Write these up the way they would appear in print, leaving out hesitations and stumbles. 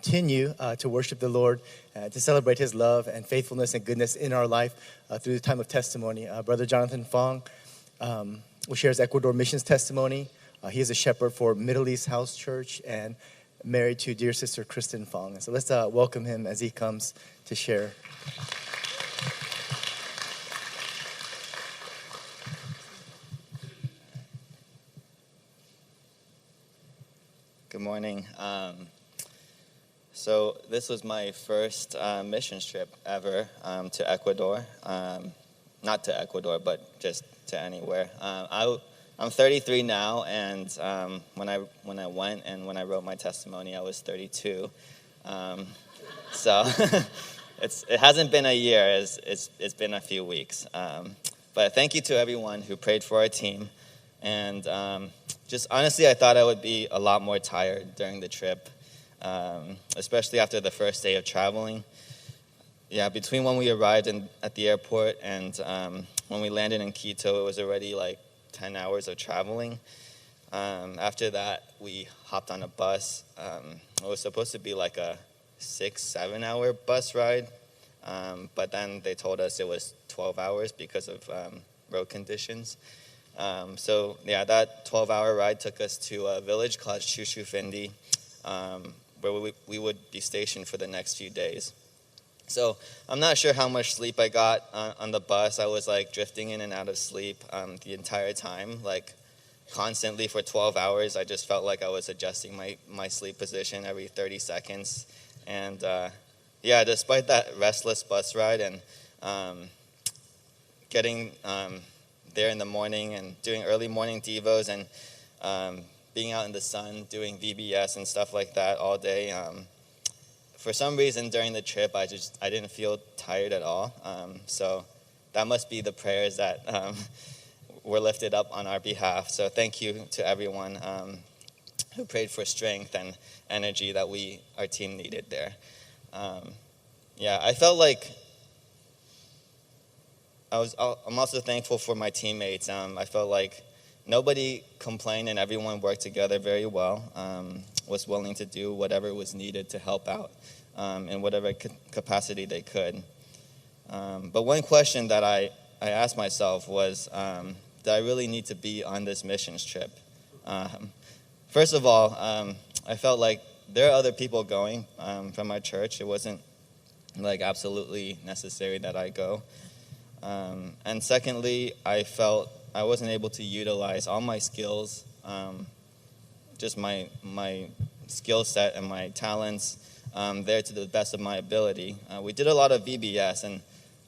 continue to worship the Lord, to celebrate His love and faithfulness and goodness in our life through the time of testimony. Brother Jon Fong will share his Ecuador missions testimony. He is a shepherd for Middle East House Church and married to dear sister Kristen Fong. And so let's welcome him as he comes to share. Good morning. So this was my first missions trip ever to Ecuador. Not to Ecuador, but just to anywhere. I'm 33 now, and when I went and when I wrote my testimony, I was 32. So it hasn't been a year. It's been a few weeks. But thank you to everyone who prayed for our team. And just honestly, I thought I would be a lot more tired during the trip, especially after the first day of traveling. Yeah, between when we arrived at the airport and when we landed in Quito, it was already like 10 hours of traveling. After that, we hopped on a bus. It was supposed to be like a 6-7 hour bus ride, but then they told us it was 12 hours because of road conditions. So yeah, that 12-hour ride took us to a village called Chuchufindi, where we would be stationed for the next few days. So I'm not sure how much sleep I got on the bus. I was like drifting in and out of sleep the entire time, like constantly for 12 hours. I just felt like I was adjusting my sleep position every 30 seconds. And yeah, despite that restless bus ride and getting there in the morning and doing early morning devos and being out in the sun, doing VBS and stuff like that all day, for some reason during the trip, I didn't feel tired at all. So that must be the prayers that were lifted up on our behalf. So thank you to everyone who prayed for strength and energy that our team needed there. Yeah, I felt like I'm also thankful for my teammates. I felt like nobody complained and everyone worked together very well, was willing to do whatever was needed to help out in whatever capacity they could. But one question that I asked myself was, did I really need to be on this missions trip? First of all, I felt like there are other people going from my church. It wasn't like absolutely necessary that I go. And secondly, I felt I wasn't able to utilize all my skills, just my skill set and my talents there to the best of my ability. We did a lot of VBS, and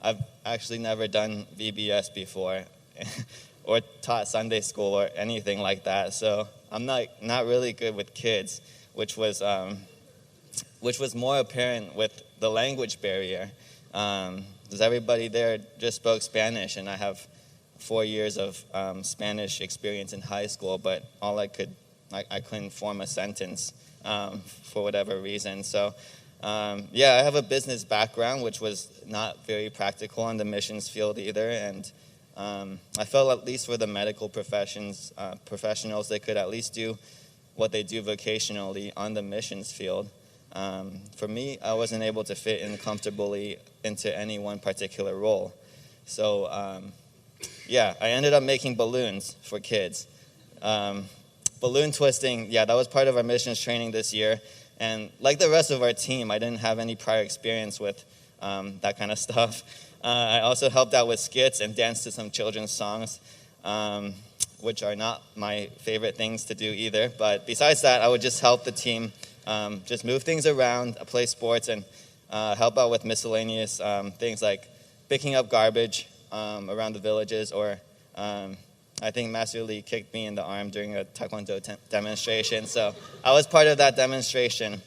I've actually never done VBS before or taught Sunday school or anything like that. So I'm not really good with kids, which was more apparent with the language barrier. Because everybody there just spoke Spanish, and I have 4 years of Spanish experience in high school, but I couldn't form a sentence for whatever reason. So, yeah, I have a business background, which was not very practical in the missions field either, and I felt at least for the medical professionals, they could at least do what they do vocationally on the missions field. For me, I wasn't able to fit in comfortably into any one particular role. So, yeah, I ended up making balloons for kids. Balloon twisting, yeah, that was part of our missions training this year. And like the rest of our team, I didn't have any prior experience with that kind of stuff. I also helped out with skits and danced to some children's songs, which are not my favorite things to do either. But besides that, I would just help the team just move things around, play sports, and help out with miscellaneous things like picking up garbage around the villages, or I think Master Lee kicked me in the arm during a Taekwondo demonstration, so I was part of that demonstration.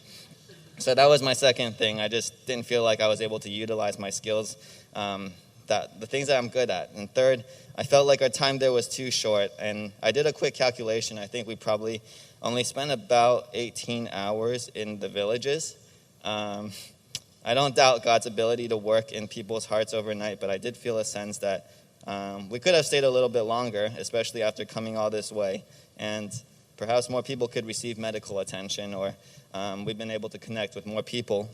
So that was my second thing. I just didn't feel like I was able to utilize my skills, the things that I'm good at. And third, I felt like our time there was too short, and I did a quick calculation. I think we probably only spent about 18 hours in the villages. I don't doubt God's ability to work in people's hearts overnight, but I did feel a sense that we could have stayed a little bit longer, especially after coming all this way. And perhaps more people could receive medical attention, or we've been able to connect with more people,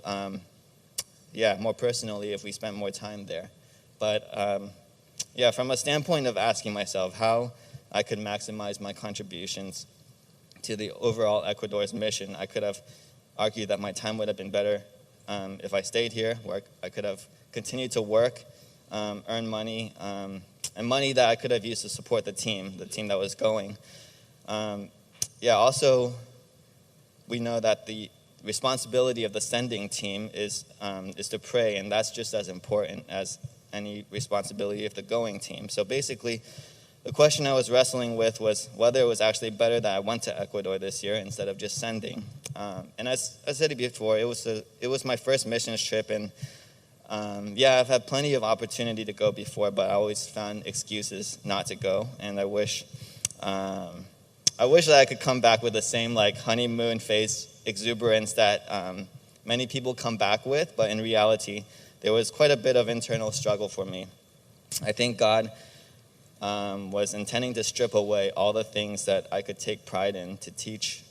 more personally if we spent more time there. But from a standpoint of asking myself how I could maximize my contributions to the overall Ecuador's mission, I could have argued that my time would have been better if I stayed here, where I could have continued to work, earn money, and money that I could have used to support the team that was going. Also, we know that the responsibility of the sending team is to pray, and that's just as important as any responsibility of the going team. So basically, the question I was wrestling with was whether it was actually better that I went to Ecuador this year instead of just sending. And as I said before, it was my first missions trip, and I've had plenty of opportunity to go before, but I always found excuses not to go. And I wish that I could come back with the same honeymoon phase exuberance that many people come back with, but in reality, there was quite a bit of internal struggle for me. I think God was intending to strip away all the things that I could take pride in to teach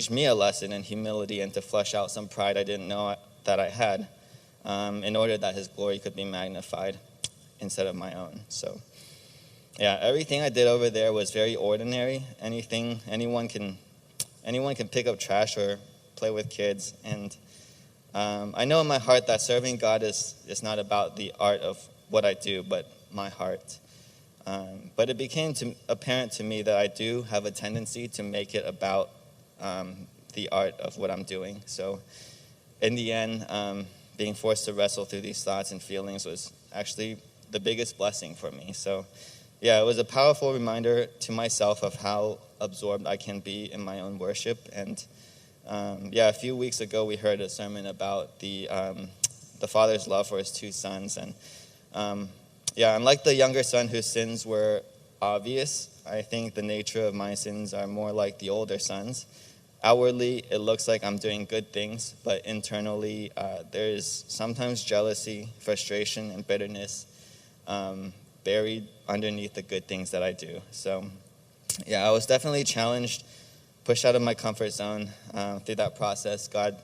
me a lesson in humility and to flesh out some pride I didn't know that I had, in order that His glory could be magnified instead of my own. So, everything I did over there was very ordinary. Anyone can pick up trash or play with kids, and I know in my heart that serving God is not about the art of what I do, but my heart. But it became apparent to me that I do have a tendency to make it about the art of what I'm doing. So in the end, being forced to wrestle through these thoughts and feelings was actually the biggest blessing for me. So it was a powerful reminder to myself of how absorbed I can be in my own worship. And a few weeks ago we heard a sermon about the father's love for his two sons. And unlike the younger son whose sins were obvious, I think the nature of my sins are more like the older son's. Outwardly, it looks like I'm doing good things, but internally, there is sometimes jealousy, frustration, and bitterness buried underneath the good things that I do. So, I was definitely challenged, pushed out of my comfort zone through that process. God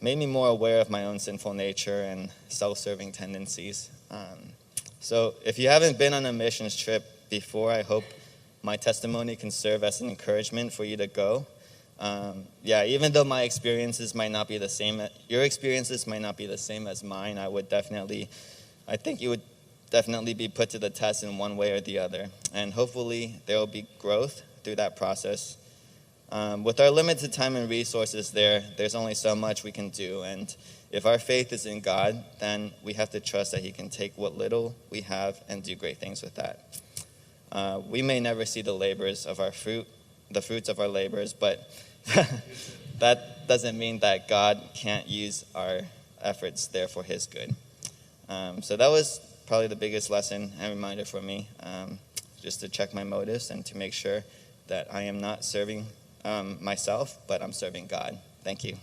made me more aware of my own sinful nature and self-serving tendencies. So if you haven't been on a missions trip before, I hope my testimony can serve as an encouragement for you to go. Even though my experiences might not be the same, your experiences might not be the same as mine, I think you would definitely be put to the test in one way or the other. And hopefully there will be growth through that process. With our limited time and resources there's only so much we can do. And if our faith is in God, then we have to trust that He can take what little we have and do great things with that. We may never see the fruits of our labors, but that doesn't mean that God can't use our efforts there for His good. So that was probably the biggest lesson and reminder for me, just to check my motives and to make sure that I am not serving myself, but I'm serving God. Thank you.